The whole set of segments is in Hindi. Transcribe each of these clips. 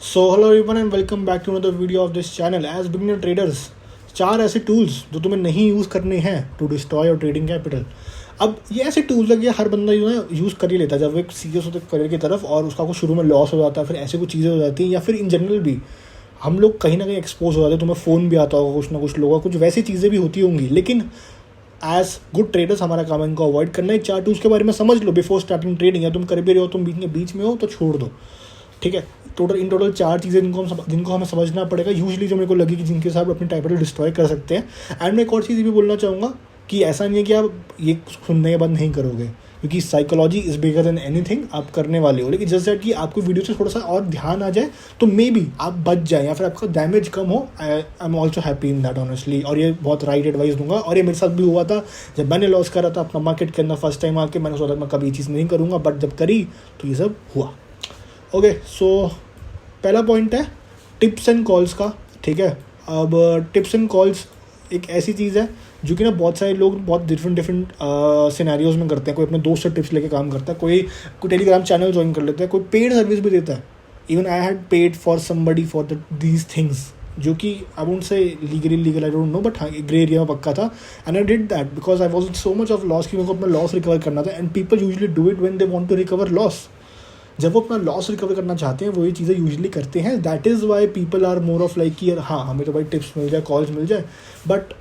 So hello everyone and welcome back to another video of this channel. As beginner traders, 4 ऐसे टूल्स जो तुम्हें नहीं यूज़ करने हैं to destroy your trading capital. अब ये ऐसे टूल्स लगे हर बंदा जो है यूज़ कर ही लेता है जब वो सीरियस होता है करियर की तरफ और उसका कुछ शुरू में लॉस हो जाता है, फिर ऐसे कुछ चीज़ें हो जाती हैं, या फिर इन जनरल भी हम लोग कहीं ना कहीं एक्सपोज हो जाते हैं. तुम्हें फ़ोन भी आता होगा कुछ ना कुछ लोगों, कुछ वैसी चीज़ें भी होती होंगी. लेकिन एज गुड ट्रेडर्स हमारा काम है इनको अवॉइड करना है. 4 टूल्स के बारे में समझ लो बिफोर स्टार्टिंग ट्रेडिंग. या तुम कर भी रहे हो, तुम बीच में हो तो छोड़ दो. ठीक है, टोटल 4 चीज़ें जिनको हमें समझना पड़ेगा यूजली, जो मेरे को लगी कि जिनके साथ अपनी कैपिटल डिस्ट्रॉय कर सकते हैं. एंड मैं एक और चीज़ भी बोलना चाहूँगा कि ऐसा नहीं है कि आप ये सुनने के बाद नहीं करोगे, क्योंकि psychology is bigger than anything. आप करने वाले हो, लेकिन जस्ट दैट कि आपको वीडियो से थोड़ा सा और ध्यान आ जाए तो मे बी आप बच जाए या फिर आपका डैमेज कम हो. I am also happy in that honestly. और ये बहुत राइट एडवाइस दूंगा. और ये मेरे साथ भी हुआ था जब मैंने लॉस करा था अपना मार्केट के अंदर फर्स्ट टाइम आके. मैंने सोचा मैं कभी ये चीज़ नहीं करूँगा, बट जब करी तो ये सब हुआ. ओके, सो पहला पॉइंट है टिप्स एंड कॉल्स का. ठीक है, अब टिप्स एंड कॉल्स एक ऐसी चीज़ है जो कि ना बहुत सारे लोग बहुत डिफरेंट सिनेरियोज में करते हैं. कोई अपने दोस्त से टिप्स लेके काम करता है, कोई टेलीग्राम चैनल ज्वाइन कर लेता है, कोई पेड सर्विस भी देता है. Even I had paid for somebody for these things, जो कि I won't say legal I don't know, but हाँ ग्रे एरिया में पक्का था. And I did that because I was so much of loss कि मेरे को अपना लॉस रिकवर करना था. And people usually do it when they want to recover loss. जब वो अपना लॉस रिकवर करना चाहते हैं वो ये चीज़ें यूजली करते हैं. That is why people are more of like कि यार हाँ हमें तो भाई टिप्स मिल जाए, कॉल्स मिल जाए. बट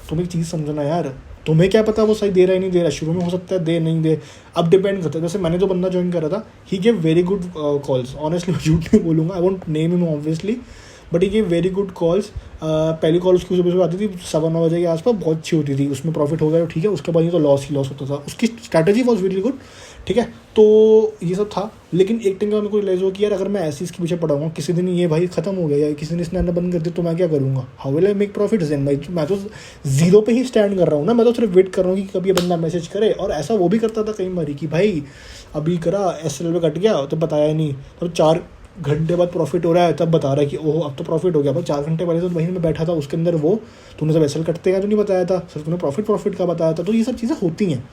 तुम एक चीज़ समझना यार, तुम्हें क्या पता वो सही दे रहा है नहीं दे रहा. शुरू में हो सकता है दे नहीं दे, अब डिपेंड करता है. जैसे मैंने जो बंदा ज्वाइन करा था, he gave very good calls. Honestly मैं झूठ नहीं बोलूँगा, I won't name him obviously, but he gave very good calls. पहली कॉल उसकी सुबह आती थी 9:15 बजे के आसपास, बहुत अच्छी होती थी, उसमें प्रॉफिट हो गया तो ठीक है. उसके बाद ये तो लॉस ही लॉस होता था. उसकी स्ट्रैटेजी वॉज वेरी गुड. ठीक है, तो ये सब था. लेकिन एक टाइम का मेरे को रियलाइज हुआ कि यार अगर मैं ऐसी इसके पीछे पढ़ाऊँगा, किसी दिन ये भाई ख़त्म हो गया या किसी दिन इसने आना बंद कर दिया तो मैं क्या करूँगा. How will I make profit then. मैं तो जीरो पे ही स्टैंड कर रहा हूँ ना. मैं तो सिर्फ वेट कर रहा हूँ कि कभी ये बंदा मैसेज करे. और ऐसा वो भी करता था कई बार कि भाई अभी करा SL पे कट गया तो बताया नहीं, तब 4 घंटे बाद प्रॉफिट हो रहा है तब बता रहा है कि ओह अब तो प्रॉफिट हो गया. बस 4 घंटे पहले तो वहीं में बैठा था, उसके अंदर वो तूने जब SL कटते गया तो नहीं बताया था, सिर्फ तूने प्रॉफिट का बताया था. तो ये सब चीज़ें होती हैं.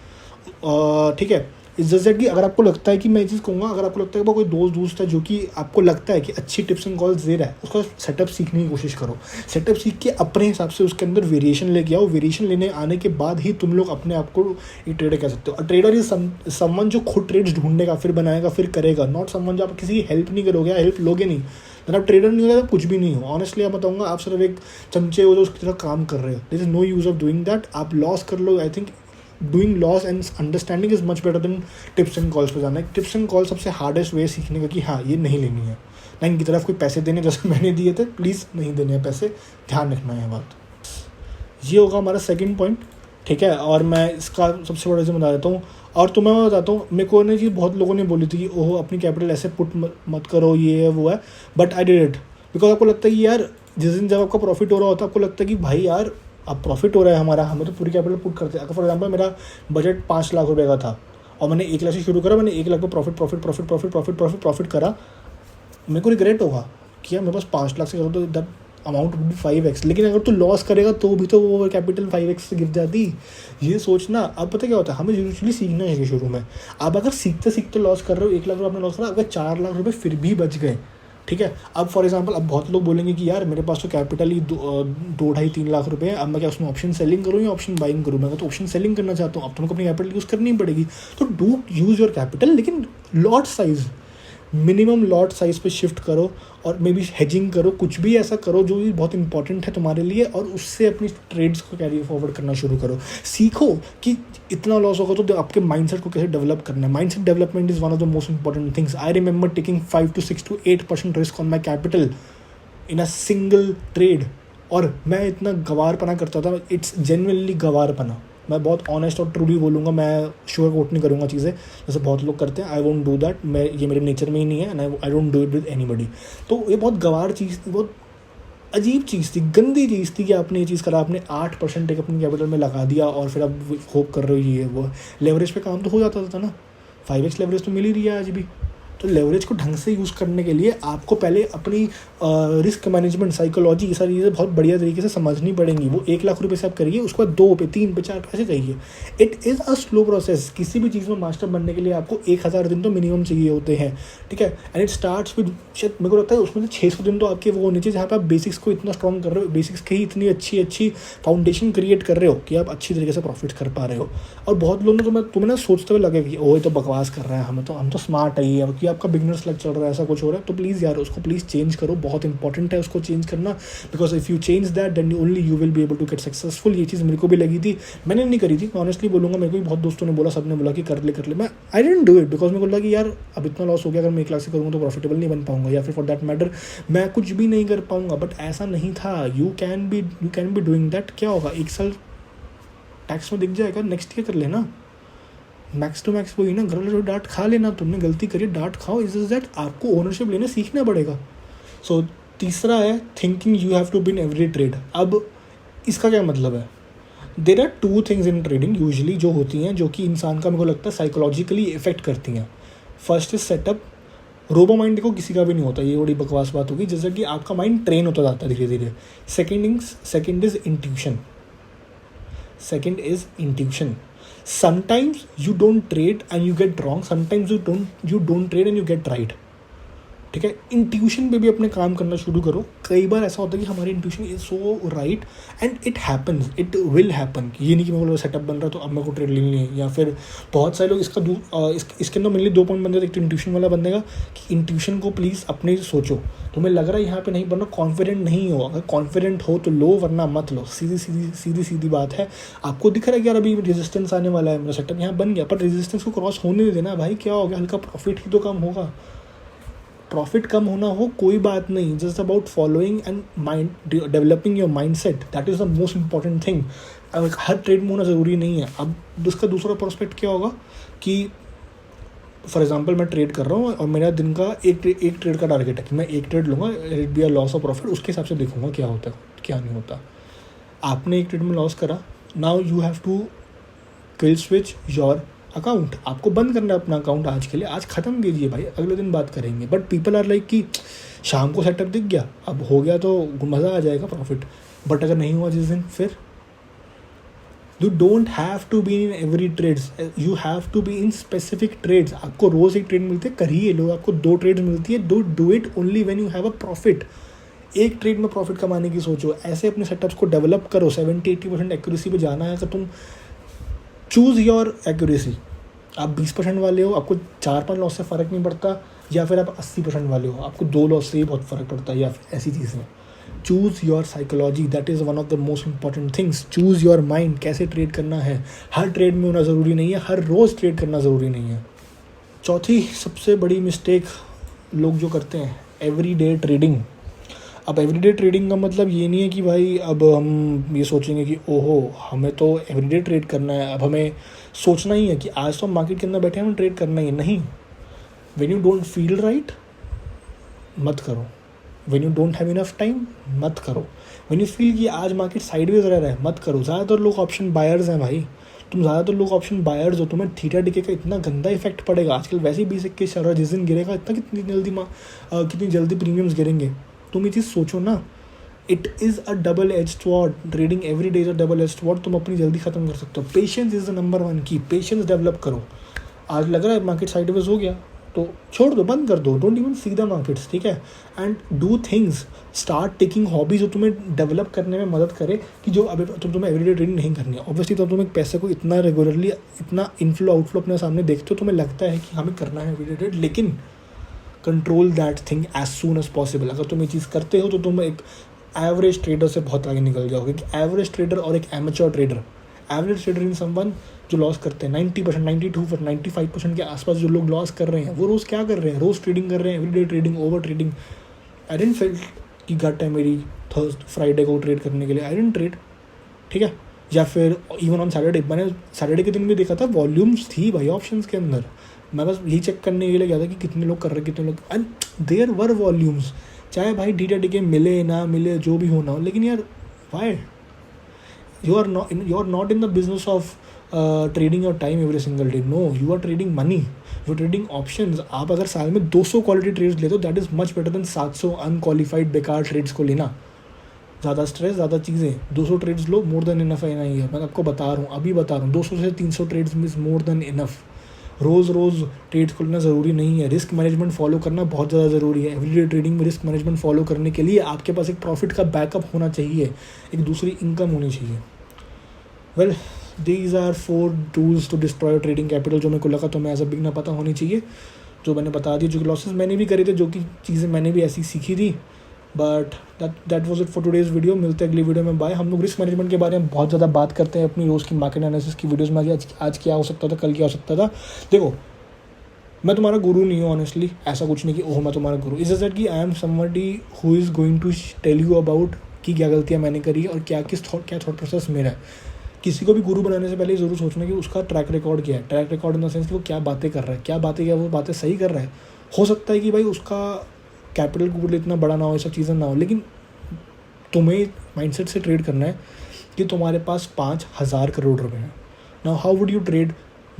ठीक है, इस जस्ट दैट कि अगर आपको लगता है कि मैं ये चीज़ कहूँगा, अगर आपको लगता है कि कोई दोस्त है जो कि आपको लगता है कि अच्छी टिप्स एंड कॉल्स दे रहा है, उसका सेटअप सीखने की कोशिश करो. सेटअप सीख के अपने हिसाब से उसके अंदर वेरिएशन लेके आओ. वेरिएशन लेने आने के बाद ही तुम लोग अपने आप को एक ट्रेडर कह सकते हो. ट्रेडर इज समवन जो खुद ट्रेड्स ढूंढेगा, फिर बनाएगा, फिर करेगा. नॉट समवन जो आप किसी हेल्प नहीं करोगे, हेल्प लोगे नहीं, तो आप ट्रेडर नहीं हो तो कुछ भी नहीं हो. ऑनेस्टली आप बताऊँगा, आप सिर्फ एक चमचे हो जो उसकी तरह काम कर रहे हो. This is no use of doing that. आप लॉस कर लो. I think doing loss and understanding is much better than tips and calls पर जाना है. टिप्स एंड कॉल सबसे हार्डेस्ट वे सीखने का कि हाँ ये नहीं लेनी है, ना इनकी तरफ कोई पैसे देने जैसे मैंने दिए थे. प्लीज़ नहीं देने हैं पैसे, ध्यान रखना है बात. ये होगा हमारा सेकंड पॉइंट. ठीक है, और मैं इसका सबसे बड़ा रीज़न बता देता हूँ. और तुम्हें मैं बताता हूँ, मेरे को ना जी बहुत लोगों ने बोली थी कि ओह अपनी कैपिटल ऐसे पुट मत करो, ये है वो है. But I did it because आपको लगता है कि यार जिस दिन जब आपका प्रॉफिट हो रहा होता है आपको लगता है कि भाई यार अब प्रॉफिट हो रहा है हमारा, हमें तो पूरी कैपिटल पुट करते हैं. अगर फॉर एग्जांपल मेरा बजट 5 लाख रुपए का था और मैंने 1 लाख से शुरू करा, मैंने 1 लाख पे प्रॉफिट करा. मेरे को रिग्रेट होगा कि यार मेरे पास 5 लाख से करो तो that amount would be 5x. लेकिन अगर तू लॉस करेगा तो भी तो वो कैपिटल 5x से गिर जाती. ये सोचना. अब पता क्या होता है, हमें यूजुअली सीखना है शुरू में. आप अगर सीखते सीखते लॉस कर रहे हो, 1 लाख रुपये आपने लॉस करा, अगर 4 लाख रुपये फिर भी बच गए, ठीक है. अब फॉर एग्जांपल अब बहुत लोग बोलेंगे कि यार मेरे पास तो कैपिटल ही 2-2.5-3 लाख रुपए है, अब मैं क्या उसमें ऑप्शन सेलिंग करूँ या ऑप्शन बाइंग करूँ. मैं तो ऑप्शन सेलिंग करना चाहता हूँ. अब तुमको अपनी कैपिटल यूज़ करनी पड़ेगी. तो डू यूज़ योर कैपिटल, लेकिन lot size, minimum lot size पे शिफ्ट करो और मे बी हेजिंग करो. कुछ भी ऐसा करो जो भी बहुत इंपॉर्टेंट है तुम्हारे लिए, और उससे अपनी ट्रेड्स को कैरी फॉरवर्ड करना शुरू करो. सीखो कि इतना लॉस होगा तो आपके माइंडसेट को कैसे डेवलप करना है. Mindset development is one of the most important things. I remember taking 5 to 6 to 8% risk on my capital in a single trade. और मैं इतना गवारपना करता था. इट्स जेन्युइनली गवारपना. मैं बहुत ऑनेस्ट और ट्रूली बोलूँगा, मैं शुगर कोट नहीं करूँगा चीज़ें जैसे बहुत लोग करते हैं. I won't do that. ये मेरे नेचर में ही नहीं है and I don't do it with anybody. तो ये बहुत गवार चीज़ थी, बहुत अजीब चीज़ थी, गंदी चीज़ थी कि आपने ये चीज़ करा, आपने 8% एक अपनी कैपिटल में लगा दिया और फिर आप होप कर रहे हो ये वो. लेवरेज पे काम तो हो जाता था ना. 5x लेवरेज तो मिल ही रही है आज भी. तो लेवरेज को ढंग से यूज़ करने के लिए आपको पहले अपनी रिस्क मैनेजमेंट, साइकोलॉजी, ये सारी चीज़ें बहुत बढ़िया तरीके से समझनी पड़ेंगी। वो 1 लाख रुपये से आप करिए, उसके बाद 2 पे, 3 पे, 4 पे ऐसे करिए। It is a slow process. किसी भी चीज़ में मास्टर बनने के लिए आपको 1000 दिन तो मिनिमम चाहिए होते हैं, ठीक है। एंड इट स्टार्ट्स विद, शायद मेरे को लगता है उसमें से 600 दिन तो आपके वो होने चाहिए जहाँ पर आप बेसिक्स को इतना स्ट्रॉन्ग कर रहे हो, बेसिक्स की ही इतनी अच्छी फाउंडेशन क्रिएट कर रहे हो कि आप अच्छी तरीके से प्रॉफिट कर पा रहे हो। और बहुत लोगों ने तुम्हें ना सोचते हुए लगे कि ओह ये तो बकवास कर रहा है, हम तो स्मार्ट है ये, कि आपका बिगनर्स लग चल रहा है, ऐसा कुछ हो रहा है। तो प्लीज़ यार उसको प्लीज़ चेंज करो, बहुत इंपॉर्टेंट है उसको चेंज करना। Because if you change that then only you will be able to get successful. ये चीज़ मेरे को भी लगी थी, मैंने नहीं करी थी, मैं ऑनेस्टली बोलूँगा। मेरे को भी बहुत दोस्तों ने बोला, सब ने बोला कि कर ले, मैं I didn't do it because मेरे को लगा कि यार अब इतना लॉस हो गया, अगर मैं 1 लाख से करूँगा तो प्रॉफिटेबल नहीं बन पाऊंगा, या फिर फॉर दैट मैटर मैं कुछ भी नहीं कर पाऊंगा। बट ऐसा नहीं था। You can be doing that. क्या होगा, 1 साल टैक्स में दिख जाएगा, नेक्स्ट ईयर कर लेना। मैक्स टू मैक्स वही ना, घर डांट खा लेना, तुमने गलती करी डांट खाओ। इज दैट आपको ओनरशिप लेने सीखना पड़ेगा। सो तीसरा है thinking you have to be in every trade. अब इसका क्या मतलब है, there are 2 things in trading usually जो होती हैं, जो कि इंसान का मेरे को लगता है साइकोलॉजिकली इफेक्ट करती हैं। First is setup. Robo mind देखो किसी का भी नहीं होता, ये बड़ी बकवास बात होगी, जैसे कि आपका माइंड ट्रेन होता जाता है धीरे धीरे। Second is intuition. Sometimes you don't trade and you get wrong. Sometimes you don't trade and you get right. ठीक है, इंट्यूशन पे भी अपने काम करना शुरू करो। कई बार ऐसा होता है कि हमारी intuition is so right and it happens, it will happen. ये नहीं कि मेरे को सेटअप बन रहा तो अब मेरे को ट्रेड लेनी है। या फिर बहुत सारे लोग इसके अंदर मेनली 2 पॉइंट बनते हैं। एक तो इंट्यूशन वाला बंदेगा कि इंट्यूशन को प्लीज़ अपने सोचो, तुम्हें लग रहा है यहाँ पे नहीं बनना, कॉन्फिडेंट नहीं हो। अगर कॉन्फिडेंट हो तो लो, वरना मत लो। सीधी बात है। आपको दिख रहा है कि यार अभी रेजिस्टेंस आने वाला है, मेरा सेटअप यहाँ बन गया, पर रेजिस्टेंस को क्रॉस होने नहीं देना भाई। क्या हो गया, हल्का प्रॉफिट ही तो कम होगा। प्रॉफिट कम होना हो कोई बात नहीं, just about following and mind, developing your mind set, that is the most important thing. Her trade में होना ज़रूरी नहीं है। अब उसका दूसरा प्रोस्पेक्ट क्या होगा कि फॉर एग्जांपल मैं ट्रेड कर रहा हूँ और मेरा दिन का एक ट्रेड का टारगेट है कि मैं 1 ट्रेड लूँगा, it be a loss of profit, उसके हिसाब से देखूंगा क्या होता है क्या नहीं होता। आपने 1 ट्रेड में लॉस करा, now you have to kill switch your account. आपको बंद करना है अपना अकाउंट आज के लिए, आज ख़त्म कीजिए भाई, अगले दिन बात करेंगे। बट पीपल आर लाइक कि शाम को सेटअप दिख गया, अब हो गया तो मज़ा आ जाएगा प्रॉफिट, बट अगर नहीं हुआ जिस दिन, फिर you don't have to be in every trades, you have to be in specific trades. आपको रोज़ 1 ट्रेड मिलती है, करिए। लोग आपको 2 ट्रेड्स मिलती है, do it only when you have a profit. 1 trade में प्रॉफिट कमाने की सोचो। ऐसे अपने सेटअप्स को डेवलप करो। 70-80% एक्यूरेसी पे जाना है। अगर तुम चूज़ योर एक्यूरेसी, आप 20% वाले हो, आपको 4-5 लॉस से फ़र्क नहीं पड़ता, या फिर आप 80% वाले हो, आपको 2 लॉस से ही बहुत फ़र्क पड़ता है, या फिर ऐसी चीज़ें। Choose your psychology, that is one of the most important things. Choose your mind, कैसे ट्रेड करना है। हर ट्रेड में होना ज़रूरी नहीं है, हर रोज़ ट्रेड करना ज़रूरी नहीं है। चौथी सबसे बड़ी मिस्टेक लोग जो करते हैं, एवरीडे ट्रेडिंग। अब एवरीडे ट्रेडिंग का मतलब ये नहीं है कि भाई अब हम ये सोचेंगे कि ओहो हमें तो एवरीडे ट्रेड करना है, अब हमें सोचना ही है कि आज तो हम मार्केट के अंदर बैठे हैं, हमें ट्रेड करना ही है। नहीं, when you don't feel right मत करो, when you don't have enough time मत करो, व्हेन यू फील कि आज मार्केट साइडवेज रह रहा है मत करो। ज़्यादातर लोग ऑप्शन बायर्स हैं भाई, तुम ज़्यादातर लोग ऑप्शन बायर्स हो, तुम्हें थीटा डिके का इतना गंदा इफेक्ट पड़ेगा। आजकल वैसे ही 20-21 चल रहा है, जिस दिन गिरेगा इतना कितनी जल्दी प्रीमियम्स गिरेंगे। तुम ये चीज़ सोचो ना, it is a double edged sword. Trading every day is a double edged sword. तुम अपनी जल्दी ख़त्म कर सकते हो। पेशेंस इज़ द नंबर 1 की। पेशेंस डेवलप करो। आज लग रहा है मार्केट साइडवेज हो गया तो छोड़ दो, बंद कर दो, don't even see the markets, ठीक है। And do things, start taking hobbies जो तुम्हें डेवलप करने में मदद करे, कि जो अभी तुम्हें एवरीडे ट्रेडिंग नहीं करनी है। ऑब्वियसली तो तुम एक पैसे को इतना रेगुलरली, इतना इनफ्लो आउटफ्लो अपने सामने देखते हो, तुम्हें लगता है कि हमें करना है एवरीडे ट्रेड, लेकिन control that thing as soon as possible. अगर तुम ये चीज़ करते हो तो तुम एक एवरेज ट्रेडर से बहुत आगे निकल जाओगे। कि एवरेज ट्रेडर और एक amateur trader, average trader in someone जो लॉस करते हैं 90%, 92%, 95% के आसपास जो लोग लॉस कर रहे हैं, वो रोज़ क्या कर रहे हैं, रोज़ ट्रेडिंग कर रहे हैं, everyday trading, over trading. I didn't feel कि गट है मेरी फ्राइडे को ट्रेड करने के लिए, आई डेंट ट्रेड, ठीक है। या फिर इवन ऑन सैटरडे, मैंने सैटरडे के दिन भी देखा था, वॉल्यूम्स थी भाई ऑप्शंस के अंदर। मैं बस यही चेक करने के लिए गया था कि कितने लोग कर रहे हैं, कितने लोग, एंड देयर वर वॉल्यूम्स। चाहे भाई DTA मिले ना मिले, जो भी होना हो, लेकिन यार why, you are not in the business of trading your time every single day. No, you are trading money, you are trading options. आप अगर साल में 200 क्वालिटी ट्रेड्स लेते हो that is much better than 700 unqualified बेकार ट्रेड्स को लेना. ज़्यादा स्ट्रेस, ज़्यादा चीज़ें. 200 ट्रेड्स लो, मोर देन इनफ है. नहीं है, मैं आपको बता रहा हूँ, अभी बता रहा हूँ, 200 से 300 trades is more than enough. रोज़ ट्रेड्स खोलना ज़रूरी नहीं है. रिस्क मैनेजमेंट फॉलो करना बहुत ज़्यादा ज़रूरी है. एवरीडे ट्रेडिंग में रिस्क मैनेजमेंट फॉलो करने के लिए आपके पास एक प्रॉफिट का बैकअप होना चाहिए, एक दूसरी इनकम होनी चाहिए. Well, these are 4 tools to destroy trading capital जो मेरे को लगा तो मैं एज अ बिगनर पता होनी चाहिए, जो मैंने बता दी, जो कि लॉसेस मैंने भी करे थे, जो कि चीज़ें मैंने भी ऐसी सीखी थी. But that was it for today's video. मिलते हैं अगली वीडियो में. बाय. हम लोग रिस्क मैनेजमेंट के बारे में बहुत ज़्यादा बात करते हैं अपनी रोज़ की मार्केट एनालिसिस की वीडियोज़ में. आज क्या हो सकता था, कल क्या हो सकता था. देखो, मैं तुम्हारा गुरु नहीं हूँ ऑनेस्टली, ऐसा कुछ नहीं कि ओह मैं तुम्हारा गुरु. इज़ दैट कि I am somebody who is going to tell you about कि क्या गलतियाँ मैंने करी और क्या थॉट प्रोसेस मेरा है. किसी को भी गुरु बनाने से पहले ज़रूर सोचना कि उसका ट्रैक रिकॉर्ड क्या है. Track record in the sense कि वो क्या बातें कर रहा है, क्या बातें क्या वो बातें सही कर रहा है. हो सकता है कि भाई उसका कैपिटल इतना बड़ा ना हो, ये सब चीज़ें ना हो, लेकिन तुम्हें माइंडसेट से ट्रेड करना है कि तुम्हारे पास 5,000 करोड़ रुपए हैं. Now how would you trade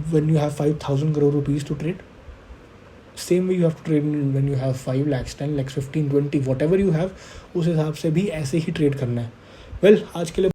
when you have 5,000 crore rupees to trade. Same way you have to trade when you have 5 lakhs, 10 lakhs, 15, 20, whatever you have, उस हिसाब से भी ऐसे ही ट्रेड करना है. वेल, आज के लिए